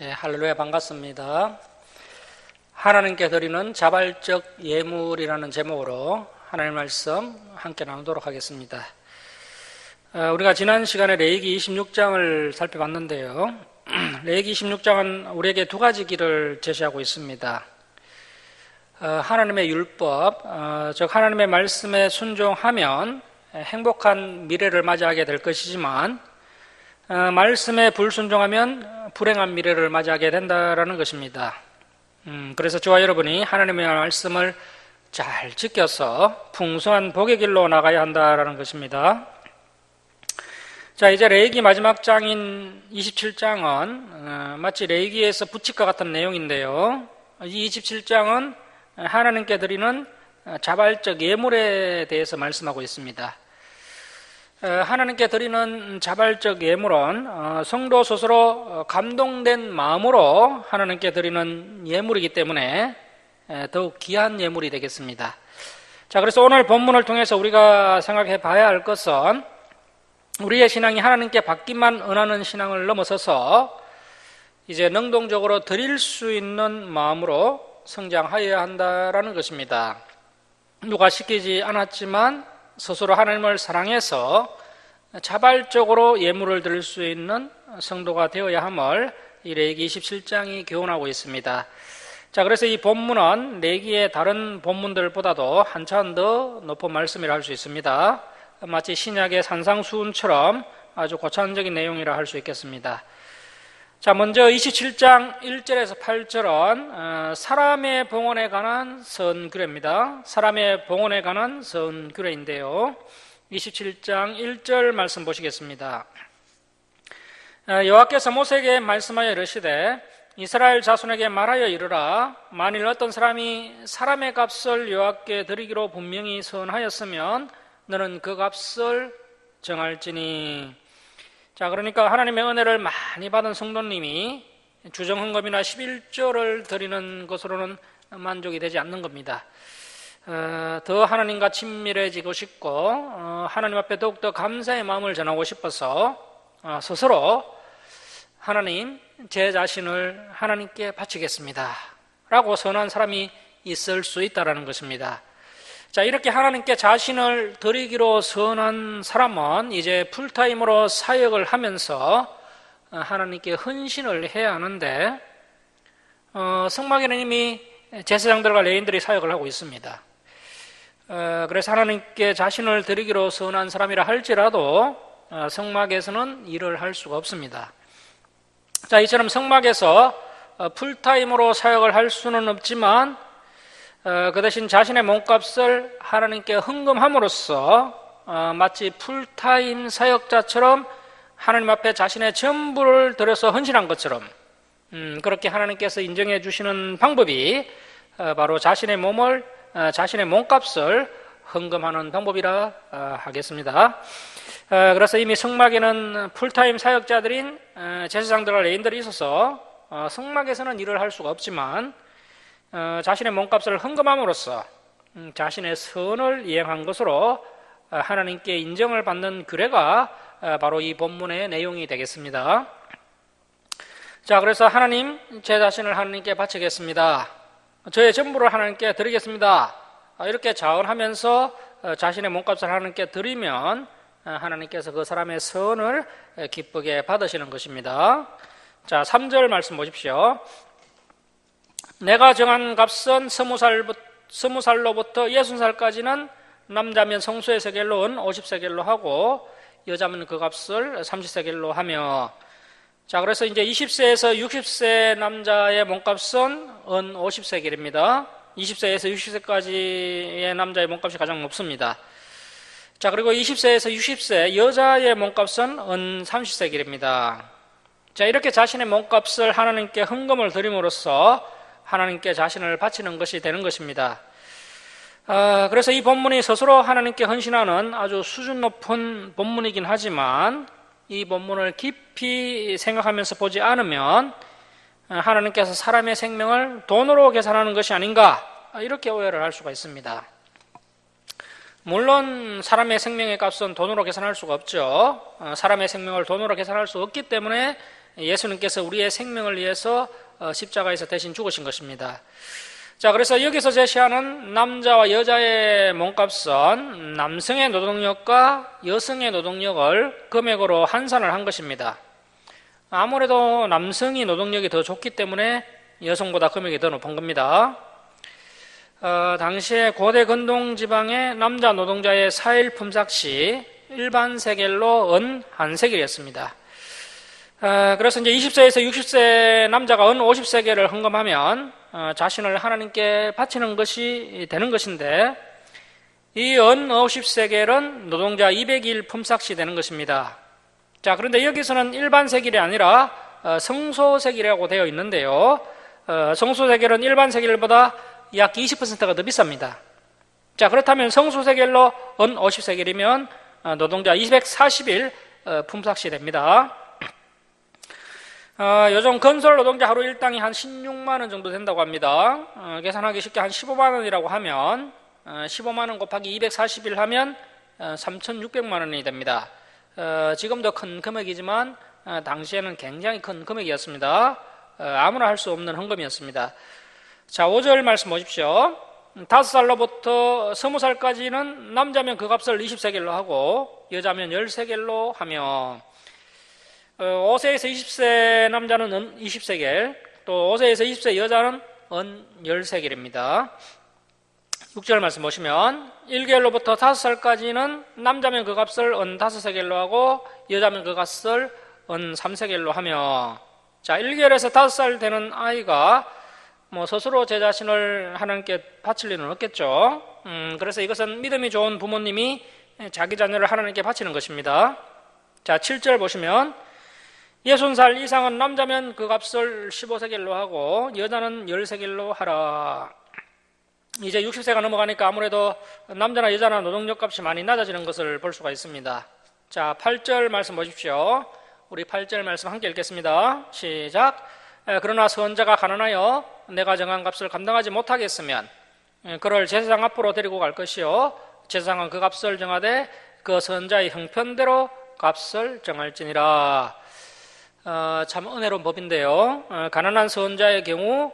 할렐루야, 반갑습니다. 하나님께 드리는 자발적 예물이라는 제목으로 하나님의 말씀 함께 나누도록 하겠습니다. 우리가 지난 시간에 레위기 26장을 살펴봤는데요. 레위기 26장은 우리에게 두 가지 길을 제시하고 있습니다. 하나님의 율법, 즉 하나님의 말씀에 순종하면 행복한 미래를 맞이하게 될 것이지만 말씀에 불순종하면 불행한 미래를 맞이하게 된다라는 것입니다. 그래서 저와 여러분이 하나님의 말씀을 잘 지켜서 풍성한 복의 길로 나가야 한다라는 것입니다. 자, 이제 레위기 마지막 장인 27장은 마치 레위기에서 부칙과 같은 내용인데요. 이 27장은 하나님께 드리는 자발적 예물에 대해서 말씀하고 있습니다. 하나님께 드리는 자발적 예물은 성도 스스로 감동된 마음으로 하나님께 드리는 예물이기 때문에 더욱 귀한 예물이 되겠습니다. 자, 그래서 오늘 본문을 통해서 우리가 생각해 봐야 할 것은 우리의 신앙이 하나님께 받기만 원하는 신앙을 넘어서서 이제 능동적으로 드릴 수 있는 마음으로 성장하여야 한다라는 것입니다. 누가 시키지 않았지만 스스로 하나님을 사랑해서 자발적으로 예물을 드릴 수 있는 성도가 되어야 함을 이 레위기 27장이 교훈하고 있습니다. 자, 그래서 이 본문은 레위기의 다른 본문들보다도 한참 더 높은 말씀이라 할 수 있습니다. 마치 신약의 산상수훈처럼 아주 고차원적인 내용이라 할 수 있겠습니다. 자, 먼저 27장 1절에서 8절은 사람의 봉헌에 관한 선규례입니다. 사람의 봉헌에 관한 선규례인데요. 27장 1절 말씀 보시겠습니다. 여호와께서 모세에게 말씀하여 이르시되 이스라엘 자손에게 말하여 이르라. 만일 어떤 사람이 사람의 값을 여호와께 드리기로 분명히 선하였으면 너는 그 값을 정할지니. 자, 그러니까 하나님의 은혜를 많이 받은 성도님이 주정헌금이나 11조를 드리는 것으로는 만족이 되지 않는 겁니다. 더 하나님과 친밀해지고 싶고 하나님 앞에 더욱더 감사의 마음을 전하고 싶어서 스스로 하나님, 제 자신을 하나님께 바치겠습니다 라고 선한 사람이 있을 수 있다는 것입니다. 자, 이렇게 하나님께 자신을 드리기로 선한 사람은 이제 풀타임으로 사역을 하면서 하나님께 헌신을 해야 하는데 성막에는 이미 제사장들과 레위인들이 사역을 하고 있습니다. 그래서 하나님께 자신을 드리기로 선한 사람이라 할지라도 성막에서는 일을 할 수가 없습니다. 자, 이처럼 성막에서 풀타임으로 사역을 할 수는 없지만 그 대신 자신의 몸값을 하나님께 헌금함으로써 마치 풀타임 사역자처럼 하나님 앞에 자신의 전부를 들여서 헌신한 것처럼 그렇게 하나님께서 인정해 주시는 방법이 바로 자신의 몸을, 자신의 몸값을 헌금하는 방법이라 하겠습니다. 그래서 이미 성막에는 풀타임 사역자들인 제사장들과 레위인들이 있어서 성막에서는 일을 할 수가 없지만 자신의 몸값을 헌금함으로써 자신의 선을 이행한 것으로 하나님께 인정을 받는 규례가 바로 이 본문의 내용이 되겠습니다. 자, 그래서 하나님, 제 자신을 하나님께 바치겠습니다. 저의 전부를 하나님께 드리겠습니다. 이렇게 자언하면서 자신의 몸값을 하나님께 드리면 하나님께서 그 사람의 선을 기쁘게 받으시는 것입니다. 자, 3절 말씀 보십시오. 내가 정한 값은 20살로부터 60살까지는 남자면 성소의 세겔로 은 50세겔로 하고 여자면 그 값을 30세겔로 하며. 자, 그래서 이제 20세에서 60세 남자의 몸값은 은 50세겔입니다. 20세에서 60세까지의 남자의 몸값이 가장 높습니다. 자, 그리고 20세에서 60세 여자의 몸값은 은 30세겔입니다. 자, 이렇게 자신의 몸값을 하나님께 헌금을 드림으로써 하나님께 자신을 바치는 것이 되는 것입니다. 그래서 이 본문이 스스로 하나님께 헌신하는 아주 수준 높은 본문이긴 하지만 이 본문을 깊이 생각하면서 보지 않으면 하나님께서 사람의 생명을 돈으로 계산하는 것이 아닌가, 이렇게 오해를 할 수가 있습니다. 물론 사람의 생명의 값은 돈으로 계산할 수가 없죠. 사람의 생명을 돈으로 계산할 수 없기 때문에 예수님께서 우리의 생명을 위해서 십자가에서 대신 죽으신 것입니다. 자, 그래서 여기서 제시하는 남자와 여자의 몸값은 남성의 노동력과 여성의 노동력을 금액으로 환산을 한 것입니다. 아무래도 남성이 노동력이 더 좋기 때문에 여성보다 금액이 더 높은 겁니다. 당시에 고대 근동 지방의 남자 노동자의 4일 품삯이 일반 세겔로 은 1세겔이었습니다. 그래서 이제 20세에서 60세 남자가 은 50세겔을 헌금하면 자신을 하나님께 바치는 것이 되는 것인데, 이 은 50세겔은 노동자 200일 품삯이 되는 것입니다. 자, 그런데 여기서는 일반 세겔이 아니라 성소세겔이라고 되어 있는데요. 성소세겔은 일반 세겔보다 약 20%가 더 비쌉니다. 자, 그렇다면 성소세겔로 은 50세겔이면 노동자 240일 품삯이 됩니다. 요즘 건설 노동자 하루 일당이 한 16만 원 정도 된다고 합니다. 계산하기 쉽게 한 15만 원이라고 하면 15만 원 곱하기 240일 하면 3,600만 원이 됩니다. 지금도 큰 금액이지만 당시에는 굉장히 큰 금액이었습니다. 아무나 할 수 없는 헌금이었습니다. 자, 5절 말씀 보십시오. 5살로부터 20살까지는 남자면 그 값을 20세겔로 하고 여자면 10세겔로 하며, 5세에서 20세 남자는 은 20세겔, 또 5세에서 20세 여자는 은 10세겔입니다. 6절 말씀 보시면 1개월로부터 5살까지는 남자면 그 값을 은 5세겔로 하고 여자면 그 값을 은 3세겔로 하며, 자, 1개월에서 5살 되는 아이가 스스로 제 자신을 하나님께 바칠 일은 없겠죠. 그래서 이것은 믿음이 좋은 부모님이 자기 자녀를 하나님께 바치는 것입니다. 자, 7절 보시면 60살 이상은 남자면 그 값을 15세겔로 하고 여자는 10세겔로 하라. 이제 60세가 넘어가니까 아무래도 남자나 여자나 노동력 값이 많이 낮아지는 것을 볼 수가 있습니다. 자, 8절 말씀 보십시오. 우리 8절 말씀 함께 읽겠습니다. 시작. 그러나 선자가 가난하여 내가 정한 값을 감당하지 못하겠으면 그를 제사장 앞으로 데리고 갈 것이요 제사장은 그 값을 정하되 그 선자의 형편대로 값을 정할지니라. 참 은혜로운 법인데요. 가난한 선자의 경우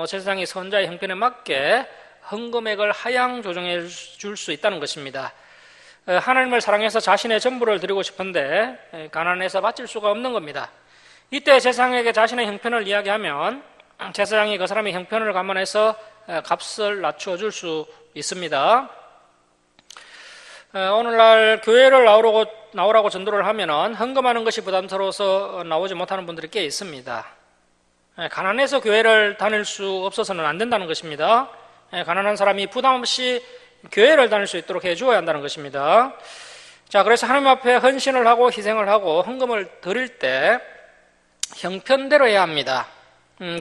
제사장이 선자의 형편에 맞게 헌금액을 하향 조정해 줄 수 있다는 것입니다. 하나님을 사랑해서 자신의 전부를 드리고 싶은데 가난해서 바칠 수가 없는 겁니다. 이때 제사장에게 자신의 형편을 이야기하면 제사장이 그 사람의 형편을 감안해서 값을 낮추어 줄 수 있습니다. 오늘날 교회를 나오라고 전도를 하면은 헌금하는 것이 부담스러워서 나오지 못하는 분들이 꽤 있습니다. 가난해서 교회를 다닐 수 없어서는 안 된다는 것입니다. 가난한 사람이 부담 없이 교회를 다닐 수 있도록 해주어야 한다는 것입니다. 자, 그래서 하나님 앞에 헌신을 하고 희생을 하고 헌금을 드릴 때 형편대로 해야 합니다.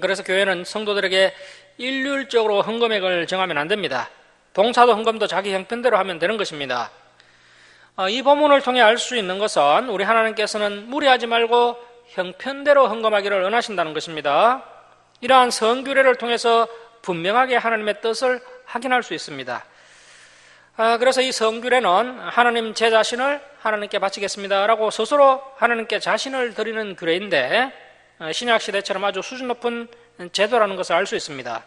그래서 교회는 성도들에게 일률적으로 헌금액을 정하면 안 됩니다. 봉사도 헌금도 자기 형편대로 하면 되는 것입니다. 이 본문을 통해 알 수 있는 것은 우리 하나님께서는 무리하지 말고 형편대로 헌금하기를 원하신다는 것입니다. 이러한 성규례를 통해서 분명하게 하나님의 뜻을 확인할 수 있습니다. 그래서 이 성규례는 하나님 제 자신을 하나님께 바치겠습니다 라고 스스로 하나님께 자신을 드리는 규례인데 신약시대처럼 아주 수준 높은 제도라는 것을 알 수 있습니다.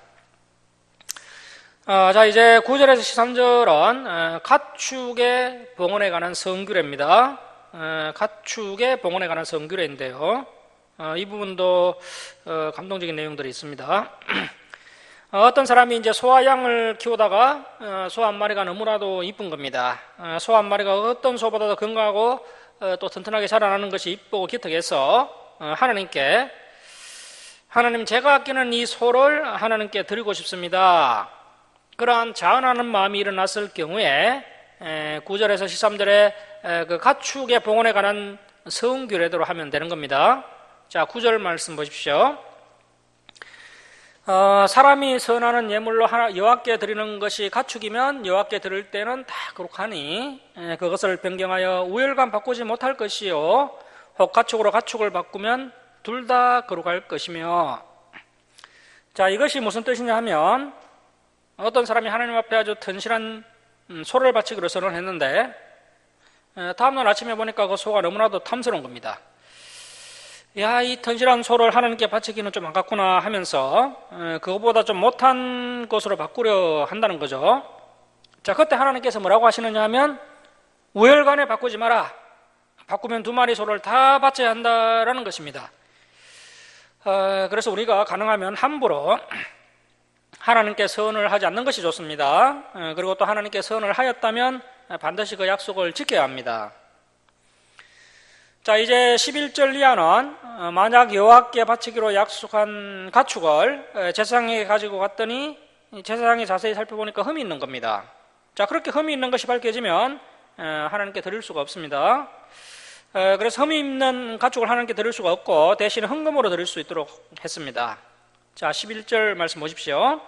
자, 이제 9절에서 13절은 가축의 봉헌에 관한 성규례입니다. 가축의 봉헌에 관한 성규례인데요. 이 부분도 감동적인 내용들이 있습니다. 어떤 사람이 이제 소와 양을 키우다가 소 한 마리가 너무나도 이쁜 겁니다. 소 한 마리가 어떤 소보다도 건강하고 또 튼튼하게 자라나는 것이 이쁘고 기특해서 하나님께 하나님 제가 아끼는 이 소를 하나님께 드리고 싶습니다. 그러한 자원하는 마음이 일어났을 경우에 9절에서 13절에 그 가축의 봉헌에 관한 성규례대로 하면 되는 겁니다. 자, 9절 말씀 보십시오. 사람이 선하는 예물로 여호와께 드리는 것이 가축이면 여호와께 드릴 때는 다 거룩하니 그것을 변경하여 우열감 바꾸지 못할 것이요 혹 가축으로 가축을 바꾸면 둘 다 거룩할 것이며. 자, 이것이 무슨 뜻이냐 하면 어떤 사람이 하나님 앞에 아주 튼실한 소를 바치기로 선언했는데 다음날 아침에 보니까 그 소가 너무나도 탐스러운 겁니다. 야, 이 튼실한 소를 하나님께 바치기는 좀 아깝구나 하면서 그것보다 좀 못한 것으로 바꾸려 한다는 거죠. 자, 그때 하나님께서 뭐라고 하시느냐 하면 우열간에 바꾸지 마라. 바꾸면 2마리 소를 다 바쳐야 한다라는 것입니다. 그래서 우리가 가능하면 함부로 하나님께 선을 하지 않는 것이 좋습니다. 그리고 또 하나님께 선을 하였다면 반드시 그 약속을 지켜야 합니다. 자, 이제 11절 이하는 만약 여호와께 바치기로 약속한 가축을 제사장에게 가지고 갔더니 제사장이 자세히 살펴보니까 흠이 있는 겁니다. 자, 그렇게 흠이 있는 것이 밝혀지면 하나님께 드릴 수가 없습니다. 그래서 흠이 있는 가축을 하나님께 드릴 수가 없고 대신 헌금으로 드릴 수 있도록 했습니다. 자, 11절 말씀 보십시오.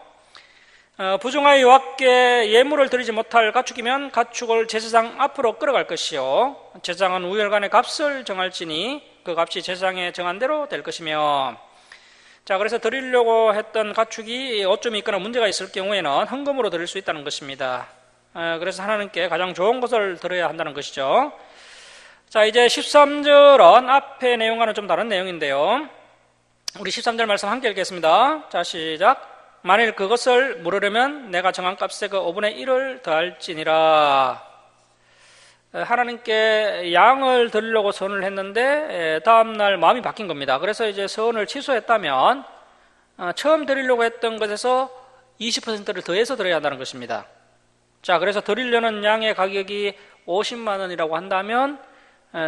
부정하여 여호와께 예물을 드리지 못할 가축이면 가축을 제사장 앞으로 끌어갈 것이요 제사장은 우열간의 값을 정할지니 그 값이 제사장에 정한 대로 될 것이며. 자, 그래서 드리려고 했던 가축이 어쩌면 있거나 문제가 있을 경우에는 헌금으로 드릴 수 있다는 것입니다. 그래서 하나님께 가장 좋은 것을 드려야 한다는 것이죠. 자, 이제 13절은 앞의 내용과는 좀 다른 내용인데요. 우리 13절 말씀 함께 읽겠습니다. 자, 시작. 만일 그것을 물으려면 내가 정한 값에 그 5분의 1을 더할지니라. 하나님께 양을 드리려고 선을 했는데 다음날 마음이 바뀐 겁니다. 그래서 이제 선을 취소했다면 처음 드리려고 했던 것에서 20%를 더해서 드려야 한다는 것입니다. 자, 그래서 드리려는 양의 가격이 50만 원이라고 한다면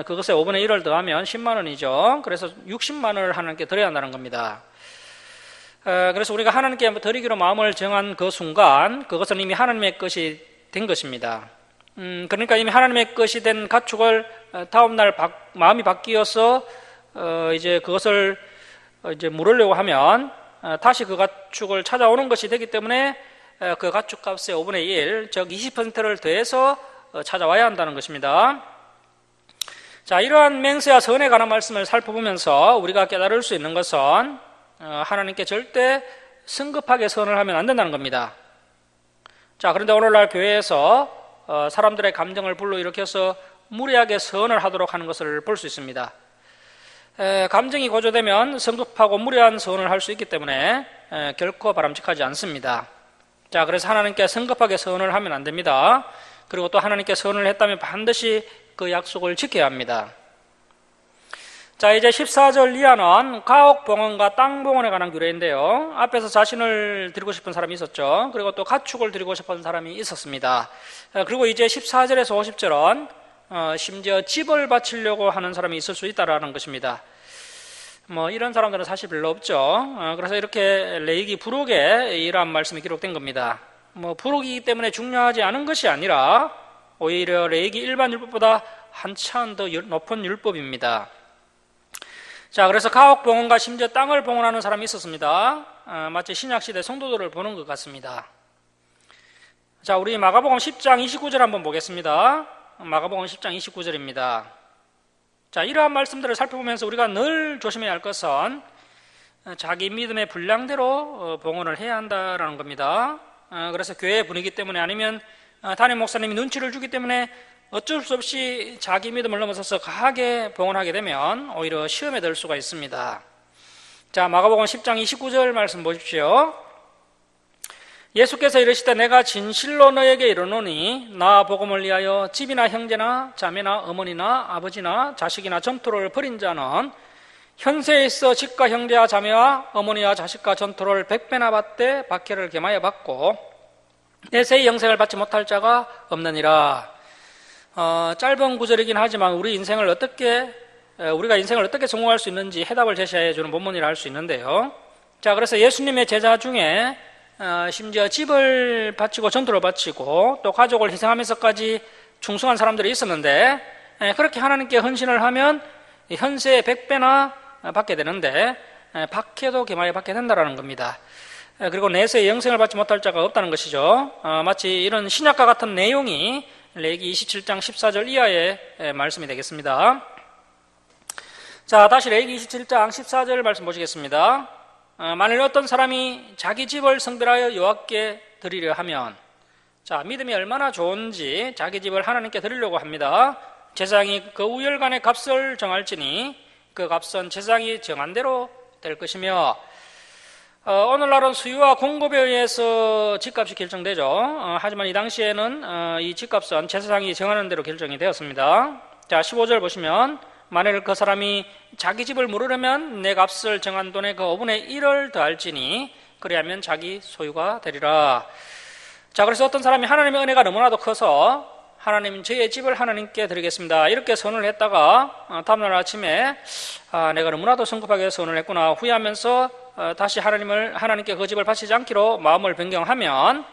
그것에 5분의 1을 더하면 10만 원이죠. 그래서 60만 원을 하나님께 드려야 한다는 겁니다. 그래서 우리가 하나님께 드리기로 마음을 정한 그 순간 그것은 이미 하나님의 것이 된 것입니다. 그러니까 이미 하나님의 것이 된 가축을 다음날 마음이 바뀌어서 이제 그것을 이제 물으려고 하면 다시 그 가축을 찾아오는 것이 되기 때문에 그 가축 값의 5분의 1, 즉 20%를 더해서 찾아와야 한다는 것입니다. 자, 이러한 맹세와 선에 관한 말씀을 살펴보면서 우리가 깨달을 수 있는 것은 하나님께 절대 성급하게 선을 하면 안 된다는 겁니다. 자, 그런데 오늘날 교회에서 사람들의 감정을 불러일으켜서 무리하게 선을 하도록 하는 것을 볼 수 있습니다. 감정이 고조되면 성급하고 무리한 선을 할 수 있기 때문에 결코 바람직하지 않습니다. 자, 그래서 하나님께 성급하게 선을 하면 안 됩니다. 그리고 또 하나님께 선을 했다면 반드시 그 약속을 지켜야 합니다. 자, 이제 14절 이하는 가옥봉헌과 땅봉헌에 관한 규례인데요. 앞에서 자신을 드리고 싶은 사람이 있었죠. 그리고 또 가축을 드리고 싶은 사람이 있었습니다. 그리고 이제 14절에서 50절은 심지어 집을 바치려고 하는 사람이 있을 수 있다는 것입니다. 이런 사람들은 사실 별로 없죠. 그래서 이렇게 레위기 부록에 이러한 말씀이 기록된 겁니다. 부록이기 때문에 중요하지 않은 것이 아니라 오히려 레위기 일반 율법보다 한참 더 높은 율법입니다. 자, 그래서 가옥봉헌과 심지어 땅을 봉헌하는 사람이 있었습니다. 마치 신약시대 성도들을 보는 것 같습니다. 자, 우리 마가복음 10장 29절 한번 보겠습니다. 마가복음 10장 29절입니다. 자, 이러한 말씀들을 살펴보면서 우리가 늘 조심해야 할 것은 자기 믿음의 분량대로 봉헌을 해야 한다는 겁니다. 그래서 교회 분위기 때문에 아니면 담임 목사님이 눈치를 주기 때문에 어쩔 수 없이 자기 믿음을 넘어서서 과하게 봉헌하게 되면 오히려 시험에 들 수가 있습니다. 자, 마가복음 10장 29절 말씀 보십시오. 예수께서 이르시되 내가 진실로 너에게 이르노니 나 복음을 위하여 집이나 형제나 자매나 어머니나 아버지나 자식이나 전토를 벌인 자는 현세에 있어 집과 형제와 자매와 어머니와 자식과 전토를 100배나 받되 박해를 겸하여 받고 내세의 영생을 받지 못할 자가 없느니라. 짧은 구절이긴 하지만 우리가 인생을 어떻게 성공할 수 있는지 해답을 제시해 주는 본문이라 할 수 있는데요. 자, 그래서 예수님의 제자 중에 심지어 집을 바치고 전투를 바치고 또 가족을 희생하면서까지 충성한 사람들이 있었는데 그렇게 하나님께 헌신을 하면 현세의 100배나 받게 되는데 박해도 겸하여 받게 된다는 겁니다. 그리고 내세의 영생을 받지 못할 자가 없다는 것이죠. 마치 이런 신약과 같은 내용이 레위기 27장 14절 이하의 말씀이 되겠습니다. 자, 다시 레위기 27장 14절 말씀 보시겠습니다. 만일 어떤 사람이 자기 집을 성별하여 여호와께 드리려 하면, 자, 믿음이 얼마나 좋은지 자기 집을 하나님께 드리려고 합니다. 제사장이 그 우열간의 값을 정할지니 그 값은 제사장이 정한 대로 될 것이며, 오늘날은 수요와 공급에 의해서 집값이 결정되죠. 하지만 이 당시에는 이 집값은 제사장이 정하는 대로 결정이 되었습니다. 자, 15절 보시면, 만일 그 사람이 자기 집을 물으려면 내 값을 정한 돈의 그 5분의 1을 더할지니 그리하면 자기 소유가 되리라. 자, 그래서 어떤 사람이 하나님의 은혜가 너무나도 커서 하나님, 저의 집을 하나님께 드리겠습니다, 이렇게 선언을 했다가 다음날 아침에 내가 너무나도 성급하게 선언을 했구나 후회하면서 다시 하나님께 그 집을 바치지 않기로 마음을 변경하면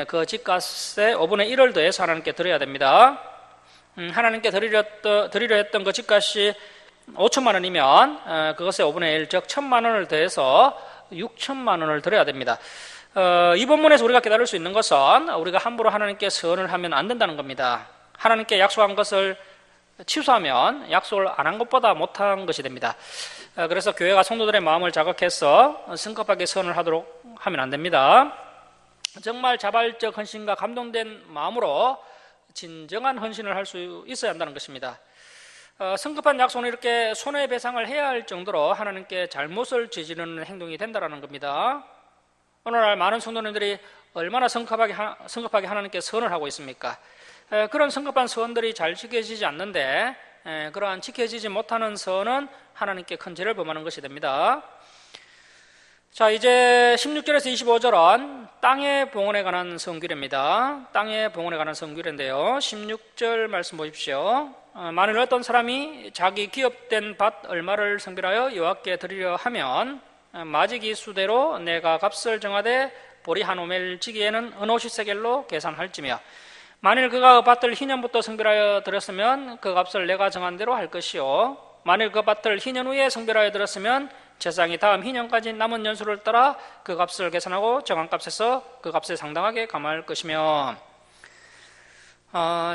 그 집값의 5분의 1을 더해서 하나님께 드려야 됩니다. 하나님께 드리려 했던 그 집값이 5천만 원이면 그것의 5분의 1, 즉 1,000만 원을 더해서 6천만 원을 드려야 됩니다. 이 본문에서 우리가 깨달을 수 있는 것은 우리가 함부로 하나님께 선을 하면 안 된다는 겁니다. 하나님께 약속한 것을 취소하면 약속을 안 한 것보다 못한 것이 됩니다. 그래서 교회가 성도들의 마음을 자극해서 성급하게 선을 하도록 하면 안 됩니다. 정말 자발적 헌신과 감동된 마음으로 진정한 헌신을 할 수 있어야 한다는 것입니다. 성급한 약속은 이렇게 손해배상을 해야 할 정도로 하나님께 잘못을 저지르는 행동이 된다는 겁니다. 오늘날 많은 성도님들이 얼마나 성급하게 하나님께 선을 하고 있습니까? 그런 성급한 선들이 잘 지켜지지 않는데 그러한 지켜지지 못하는 선은 하나님께 큰 죄를 범하는 것이 됩니다. 자, 이제 16절에서 25절은 땅의 봉헌에 관한 성규례입니다. 땅의 봉헌에 관한 성규례인데요. 16절 말씀 보십시오. 만일 어떤 사람이 자기 기업된 밭 얼마를 성별하여 여호와께 드리려 하면 마지기 수대로 내가 값을 정하되 보리 한 오멜 지기에는 은 50세겔로 계산할지며, 만일 그가 그 밭을 희년부터 성별하여 들었으면 그 값을 내가 정한 대로 할 것이요, 만일 그 밭을 희년 후에 성별하여 들었으면 제사장이 다음 희년까지 남은 연수를 따라 그 값을 계산하고 정한 값에서 그 값에 상당하게 감할 것이며.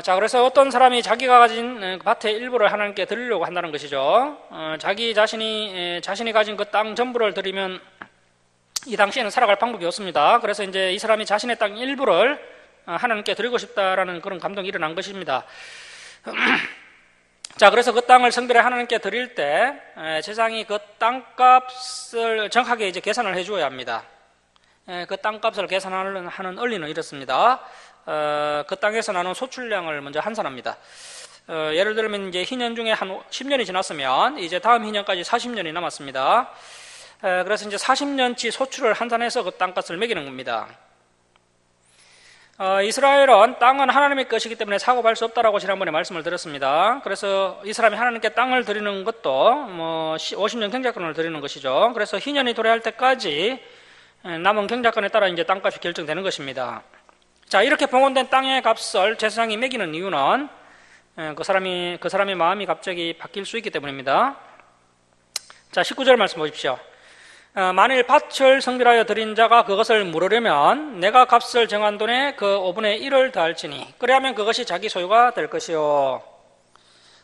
자, 그래서 어떤 사람이 자기가 가진 밭의 일부를 하나님께 드리려고 한다는 것이죠. 자신이 가진 그 땅 전부를 드리면 이 당시에는 살아갈 방법이 없습니다. 그래서 이제 이 사람이 자신의 땅 일부를 하나님께 드리고 싶다라는 그런 감동이 일어난 것입니다. 자, 그래서 그 땅을 성별에 하나님께 드릴 때 제사장이 그 땅값을 정확하게 이제 계산을 해주어야 합니다. 그 땅값을 계산하는 원리는 이렇습니다. 그 땅에서 나눈 소출량을 먼저 환산합니다. 예를 들면 이제 희년 중에 한 10년이 지났으면 이제 다음 희년까지 40년이 남았습니다. 그래서 이제 40년치 소출을 환산해서 그 땅값을 매기는 겁니다. 이스라엘은 땅은 하나님의 것이기 때문에 사고팔 수 없다라고 지난번에 말씀을 드렸습니다. 그래서 이 사람이 하나님께 땅을 드리는 것도 50년 경작권을 드리는 것이죠. 그래서 희년이 도래할 때까지 남은 경작권에 따라 이제 땅값이 결정되는 것입니다. 자, 이렇게 봉헌된 땅의 값을 제사장이 매기는 이유는 그 사람의 마음이 갑자기 바뀔 수 있기 때문입니다. 자, 19절 말씀 보십시오. 만일 밭을 성별하여 드린 자가 그것을 물으려면 내가 값을 정한 돈에 그 5분의 1을 더할지니 그리하면 그것이 자기 소유가 될 것이요.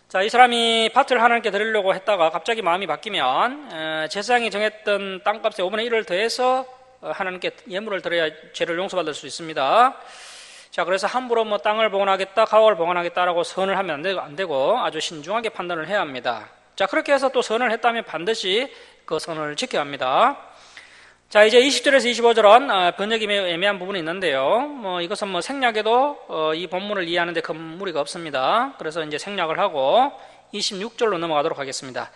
자, 이 사람이 밭을 하나님께 드리려고 했다가 갑자기 마음이 바뀌면 제사장이 정했던 땅값의 5분의 1을 더해서 하나님께 예물을 드려야 죄를 용서받을 수 있습니다. 자, 그래서 함부로 땅을 봉헌하겠다, 가옥을 봉헌하겠다라고 선을 하면 안 되고 아주 신중하게 판단을 해야 합니다. 자, 그렇게 해서 또 선을 했다면 반드시 그 선을 지켜야 합니다. 자, 이제 20절에서 25절은 번역이 매우 애매한 부분이 있는데요. 이것은 생략에도 이 본문을 이해하는데 큰 무리가 없습니다. 그래서 이제 생략을 하고 26절로 넘어가도록 하겠습니다.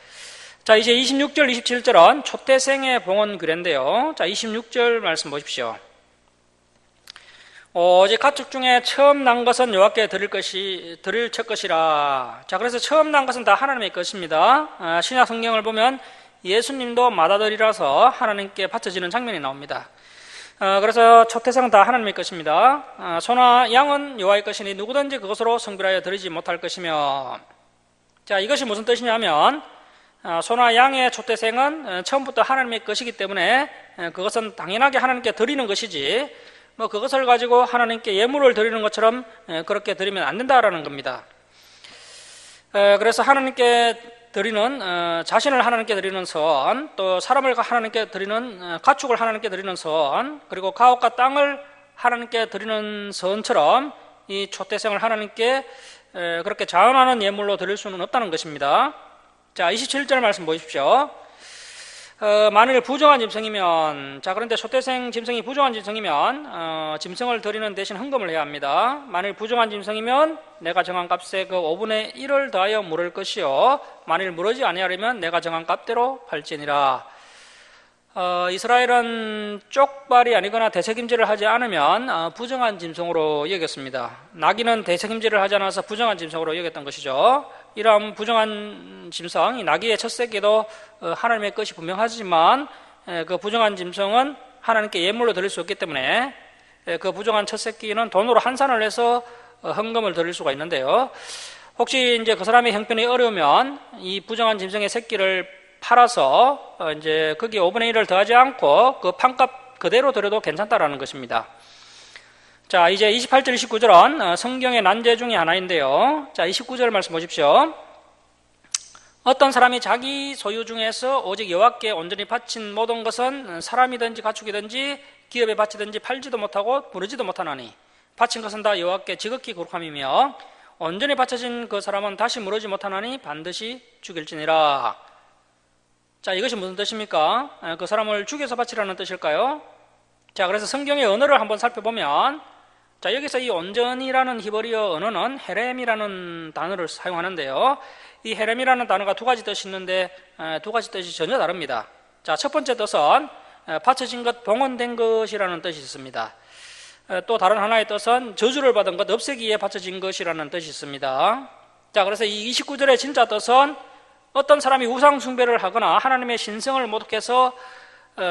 자, 이제 26절, 27절은 초태생의 봉헌 규례인데요. 자, 26절 말씀 보십시오. 오직 가축 중에 처음 난 것은 여호와께 드릴 첫 것이라. 자, 그래서 처음 난 것은 다 하나님의 것입니다. 신약 성경을 보면 예수님도 맏아들이라서 하나님께 바쳐지는 장면이 나옵니다. 그래서 초태생은 다 하나님의 것입니다. 소나 양은 여호와의 것이니 누구든지 그것으로 성별하여 드리지 못할 것이며. 자, 이것이 무슨 뜻이냐면 소나 양의 초태생은 처음부터 하나님의 것이기 때문에 그것은 당연하게 하나님께 드리는 것이지 그것을 가지고 하나님께 예물을 드리는 것처럼 그렇게 드리면 안 된다라는 겁니다. 그래서 하나님께 드리는 자신을 하나님께 드리는 선, 또 사람을 하나님께 드리는 가축을 하나님께 드리는 선, 그리고 가옥과 땅을 하나님께 드리는 선처럼 이 초태생을 하나님께 그렇게 자원하는 예물로 드릴 수는 없다는 것입니다. 자, 27절 말씀 보십시오. 만일 부정한 짐승이면, 자, 그런데 초태생 짐승이 부정한 짐승이면 짐승을 드리는 대신 헌금을 해야 합니다. 만일 부정한 짐승이면 내가 정한 값에 그 5분의 1을 더하여 물을 것이요, 만일 물으지 아니하려면 내가 정한 값대로 팔지니라. 이스라엘은 쪽발이 아니거나 대책임질을 하지 않으면 부정한 짐승으로 여겼습니다. 나귀는 대책임질을 하지 않아서 부정한 짐승으로 여겼던 것이죠. 이러한 부정한 짐승, 이 나귀의 첫 새끼도 하나님의 것이 분명하지만 그 부정한 짐승은 하나님께 예물로 드릴 수 없기 때문에 그 부정한 첫 새끼는 돈으로 환산을 해서 헌금을 드릴 수가 있는데요. 혹시 이제 그 사람의 형편이 어려우면 이 부정한 짐승의 새끼를 팔아서 이제 거기에 5분의 1을 더하지 않고 그 판값 그대로 드려도 괜찮다라는 것입니다. 자, 이제 28절, 29절은 성경의 난제 중에 하나인데요. 자, 29절 말씀 보십시오. 어떤 사람이 자기 소유 중에서 오직 여호와께 온전히 바친 모든 것은 사람이든지 가축이든지 기업에 바치든지 팔지도 못하고 부르지도 못하나니 바친 것은 다 여호와께 지극히 거룩함이며 온전히 바쳐진 그 사람은 다시 물으지 못하나니 반드시 죽일지니라. 자, 이것이 무슨 뜻입니까? 그 사람을 죽여서 바치라는 뜻일까요? 자, 그래서 성경의 언어를 한번 살펴보면, 자, 여기서 이 온전이라는 히브리어 언어는 헤렘이라는 단어를 사용하는데요. 이 헤렘이라는 단어가 두 가지 뜻이 있는데 두 가지 뜻이 전혀 다릅니다. 자, 첫 번째 뜻은 바쳐진 것, 봉헌된 것이라는 뜻이 있습니다. 또 다른 하나의 뜻은 저주를 받은 것, 없애기에 바쳐진 것이라는 뜻이 있습니다. 자, 그래서 이 29절의 진짜 뜻은 어떤 사람이 우상 숭배를 하거나 하나님의 신성을 모독해서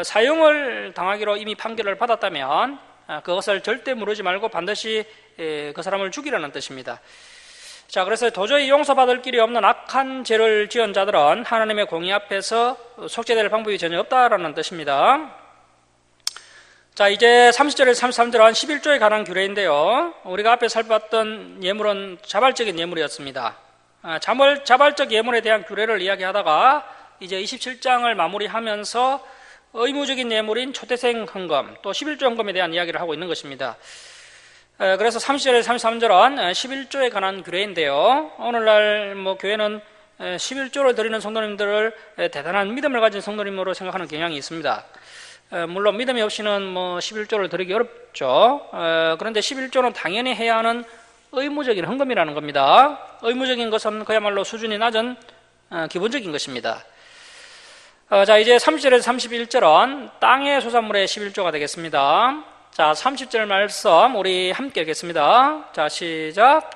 사형을 당하기로 이미 판결을 받았다면 그것을 절대 무르지 말고 반드시 그 사람을 죽이라는 뜻입니다. 자, 그래서 도저히 용서받을 길이 없는 악한 죄를 지은 자들은 하나님의 공의 앞에서 속죄될 방법이 전혀 없다라는 뜻입니다. 자, 이제 30절에서 33절은 11조에 관한 규례인데요. 우리가 앞에 살펴봤던 예물은 자발적인 예물이었습니다. 자발적 예물에 대한 규례를 이야기하다가 이제 27장을 마무리하면서 의무적인 예물인 초태생 헌금, 또 11조 헌금에 대한 이야기를 하고 있는 것입니다. 그래서 30절에서 33절은 11조에 관한 규례인데요. 오늘날 교회는 11조를 드리는 성도님들을 대단한 믿음을 가진 성도님으로 생각하는 경향이 있습니다. 물론 믿음이 없이는 11조를 드리기 어렵죠. 그런데 11조는 당연히 해야 하는 의무적인 헌금이라는 겁니다. 의무적인 것은 그야말로 수준이 낮은 기본적인 것입니다. 자, 이제 30절에서 31절은 땅의 소산물의 11조가 되겠습니다. 자, 30절 말씀 우리 함께 읽겠습니다. 자, 시작.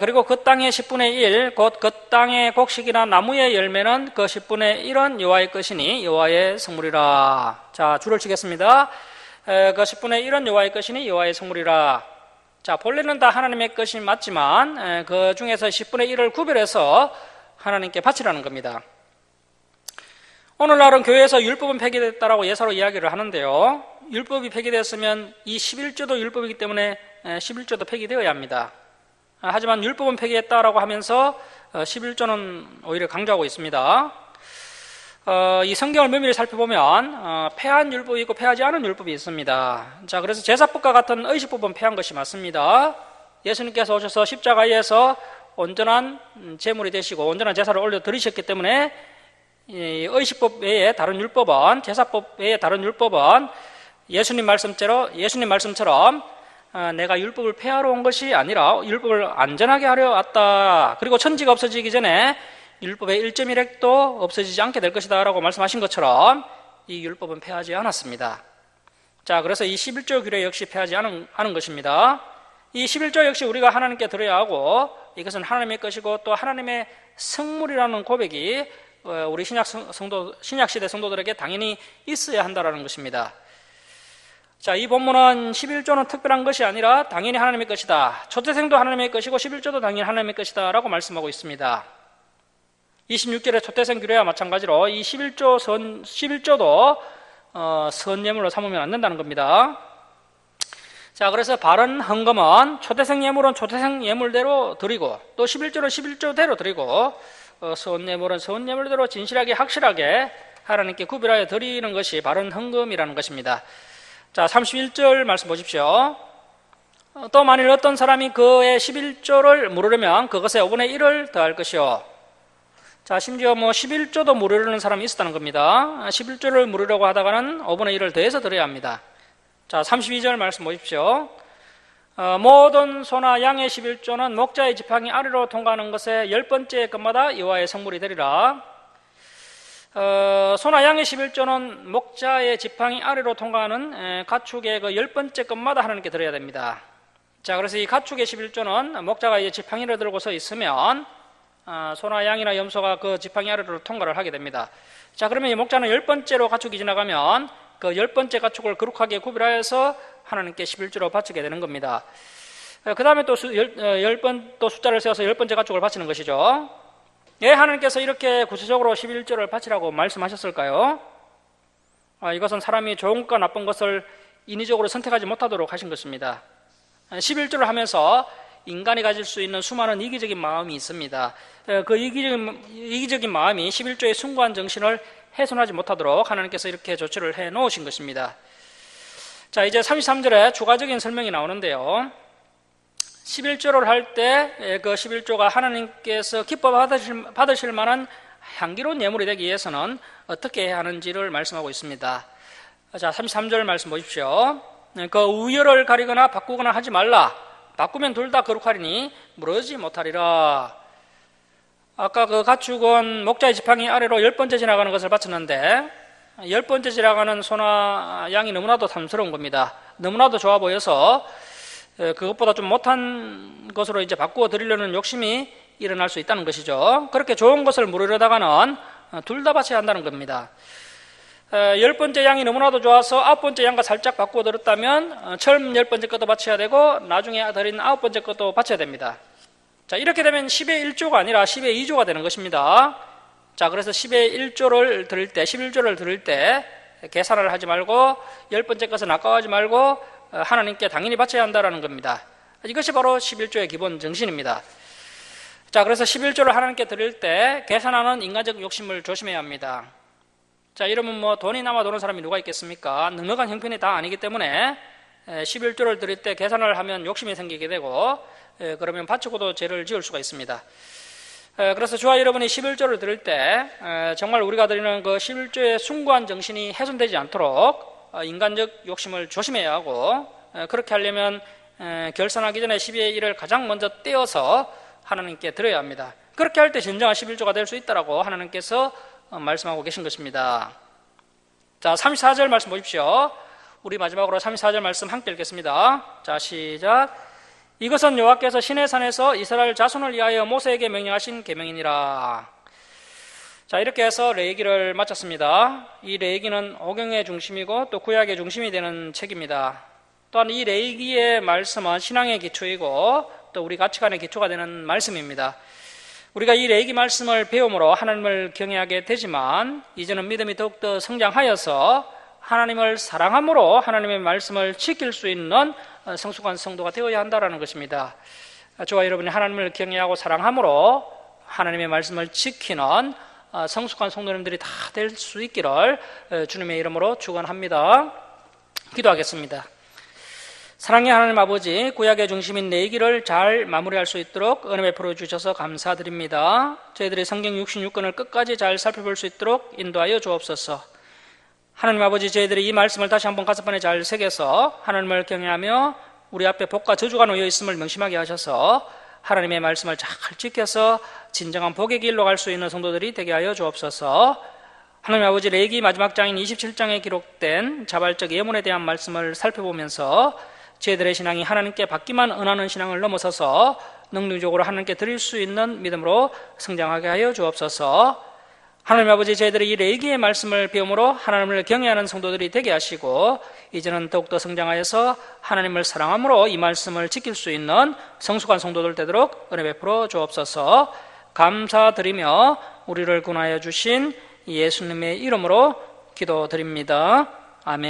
그리고 그 땅의 10분의 1, 곧 그 땅의 곡식이나 나무의 열매는 그 10분의 1은 여호와의 것이니 여호와의 성물이라. 자, 줄을 치겠습니다. 그 10분의 1은 여호와의 것이니 여호와의 성물이라. 자, 본래는 다 하나님의 것이 맞지만 그 중에서 10분의 1을 구별해서 하나님께 바치라는 겁니다. 오늘날은 교회에서 율법은 폐기됐다라고 예사로 이야기를 하는데요. 율법이 폐기됐으면 이 11조도 율법이기 때문에 11조도 폐기되어야 합니다. 하지만 율법은 폐기했다라고 하면서 11조는 오히려 강조하고 있습니다. 이 성경을 면밀히 살펴보면 폐한 율법이 있고 폐하지 않은 율법이 있습니다. 자, 그래서 제사법과 같은 의식법은 폐한 것이 맞습니다. 예수님께서 오셔서 십자가에서 온전한 제물이 되시고 온전한 제사를 올려 드리셨기 때문에 의식법 외에 다른 율법은, 제사법 외에 다른 율법은 예수님 말씀처럼 내가 율법을 폐하러 온 것이 아니라 율법을 안전하게 하려 왔다. 그리고 천지가 없어지기 전에 율법의 1.1획도 없어지지 않게 될 것이다 라고 말씀하신 것처럼 이 율법은 폐하지 않았습니다. 자, 그래서 이 11조 규례 역시 폐하지 않은 것입니다. 이 11조 역시 우리가 하나님께 드려야 하고 이것은 하나님의 것이고 또 하나님의 성물이라는 고백이 우리 신약시대 성도들에게 당연히 있어야 한다는 것입니다. 자, 이 본문은 11조는 특별한 것이 아니라 당연히 하나님의 것이다. 초태생도 하나님의 것이고 11조도 당연히 하나님의 것이다 라고 말씀하고 있습니다. 26절의 초태생 규례와 마찬가지로 이 11조도 선예물로 삼으면 안 된다는 겁니다. 자, 그래서 바른 헌금은 초태생 예물은 초태생 예물대로 드리고 또 11조는 11조대로 드리고 선예물은 선예물대로 진실하게 확실하게 하나님께 구별하여 드리는 것이 바른 헌금이라는 것입니다. 자, 31절 말씀 보십시오. 또 만일 어떤 사람이 그의 11조를 물으려면 그것에 5분의 1을 더할 것이요. 자, 심지어 11조도 무료라는 사람이 있었다는 겁니다. 11조를 무료라고 하다가는 5분의 1을 더해서 드려야 합니다. 자, 32절 말씀 보십시오. 모든 소나 양의 11조는 목자의 지팡이 아래로 통과하는 것에 10번째 것마다 여호와의 성물이 되리라. 소나 양의 11조는 목자의 지팡이 아래로 통과하는 가축의 그 10번째 것마다 하나님께 드려야 됩니다. 자, 그래서 이 가축의 11조는 목자가 이제 지팡이를 들고서 있으면 소나 양이나 염소가 그 지팡이 아래로 통과를 하게 됩니다. 자, 그러면 이 목자는 10번째로 가축이 지나가면 그 10번째 가축을 거룩하게 구별하여서 하나님께 11조로 바치게 되는 겁니다. 그 다음에 또 10번 또 숫자를 세워서 10번째 가축을 바치는 것이죠. 왜 하나님께서 이렇게 구체적으로 11조를 바치라고 말씀하셨을까요? 이것은 사람이 좋은 것과 나쁜 것을 인위적으로 선택하지 못하도록 하신 것입니다. 11조를 하면서 인간이 가질 수 있는 수많은 이기적인 마음이 있습니다. 그 이기적인 마음이 11조의 숭고한 정신을 훼손하지 못하도록 하나님께서 이렇게 조치를 해 놓으신 것입니다. 자, 이제 33절에 추가적인 설명이 나오는데요. 11조를 할 때 그 11조가 하나님께서 기뻐 받으실 만한 향기로운 예물이 되기 위해서는 어떻게 해야 하는지를 말씀하고 있습니다. 자, 33절 말씀 보십시오. 그 우열을 가리거나 바꾸거나 하지 말라. 바꾸면 둘 다 거룩하리니 무너지지 못하리라. 아까 그 가축은 목자의 지팡이 아래로 10번째 지나가는 것을 바쳤는데 10번째 지나가는 소나 양이 너무나도 탐스러운 겁니다. 너무나도 좋아 보여서 그것보다 좀 못한 것으로 이제 바꾸어 드리려는 욕심이 일어날 수 있다는 것이죠. 그렇게 좋은 것을 물으려다가는 둘 다 바쳐야 한다는 겁니다. 10번째 양이 너무나도 좋아서 9번째 양과 살짝 바꾸어 드렸다면 처음 10번째 것도 바쳐야 되고 나중에 드린 9번째 것도 바쳐야 됩니다. 자, 이렇게 되면 10의 1조가 아니라 10의 2조가 되는 것입니다. 자, 그래서 10의 1조를 드릴 때, 11조를 드릴 때 계산을 하지 말고 10번째 것은 아까워하지 말고 하나님께 당연히 바쳐야 한다는 겁니다. 이것이 바로 11조의 기본 정신입니다. 자, 그래서 11조를 하나님께 드릴 때 계산하는 인간적 욕심을 조심해야 합니다. 자, 이러면 돈이 남아 도는 사람이 누가 있겠습니까? 넉넉한 형편이 다 아니기 때문에 11조를 드릴 때 계산을 하면 욕심이 생기게 되고 그러면 바치고도 죄를 지을 수가 있습니다. 그래서 저와 여러분이 11조를 드릴 때 정말 우리가 드리는 그 11조의 숭고한 정신이 훼손되지 않도록 인간적 욕심을 조심해야 하고 그렇게 하려면 결산하기 전에 12의 1을 가장 먼저 떼어서 하나님께 드려야 합니다. 그렇게 할 때 진정한 11조가 될 수 있다라고 하나님께서 말씀하고 계신 것입니다. 자, 34절 말씀 보십시오. 우리 마지막으로 34절 말씀 함께 읽겠습니다. 자, 시작. 이것은 여호와께서 시내 산에서 이스라엘 자손을 위하여 모세에게 명령하신 계명이니라. 자, 이렇게 해서 레위기를 마쳤습니다. 이 레위기는 오경의 중심이고 또 구약의 중심이 되는 책입니다. 또한 이 레위기의 말씀은 신앙의 기초이고 또 우리 가치관의 기초가 되는 말씀입니다. 우리가 이 레위기 말씀을 배움으로 하나님을 경외하게 되지만 이제는 믿음이 더욱더 성장하여서 하나님을 사랑함으로 하나님의 말씀을 지킬 수 있는 성숙한 성도가 되어야 한다는 것입니다. 저와 여러분이 하나님을 경외하고 사랑함으로 하나님의 말씀을 지키는 성숙한 성도님들이 다 될 수 있기를 주님의 이름으로 축원합니다. 기도하겠습니다. 사랑의 하나님 아버지, 구약의 중심인 레위기를 잘 마무리할 수 있도록 은혜 베풀어 주셔서 감사드립니다. 저희들이 성경 66권을 끝까지 잘 살펴볼 수 있도록 인도하여 주옵소서. 하나님 아버지, 저희들이 이 말씀을 다시 한번 가슴판에 잘 새겨서 하나님을 경외하며 우리 앞에 복과 저주가 놓여 있음을 명심하게 하셔서 하나님의 말씀을 잘 지켜서 진정한 복의 길로 갈 수 있는 성도들이 되게 하여 주옵소서. 하나님 아버지, 레위기 마지막 장인 27장에 기록된 자발적 예문에 대한 말씀을 살펴보면서 저희들의 신앙이 하나님께 받기만 원하는 신앙을 넘어서서 능력적으로 하나님께 드릴 수 있는 믿음으로 성장하게 하여 주옵소서. 하나님 아버지, 저희들이 이 레위기의 말씀을 배움으로 하나님을 경외하는 성도들이 되게 하시고 이제는 더욱더 성장하여서 하나님을 사랑함으로 이 말씀을 지킬 수 있는 성숙한 성도들 되도록 은혜 베풀어 주옵소서. 감사드리며 우리를 구원하여 주신 예수님의 이름으로 기도드립니다. 아멘.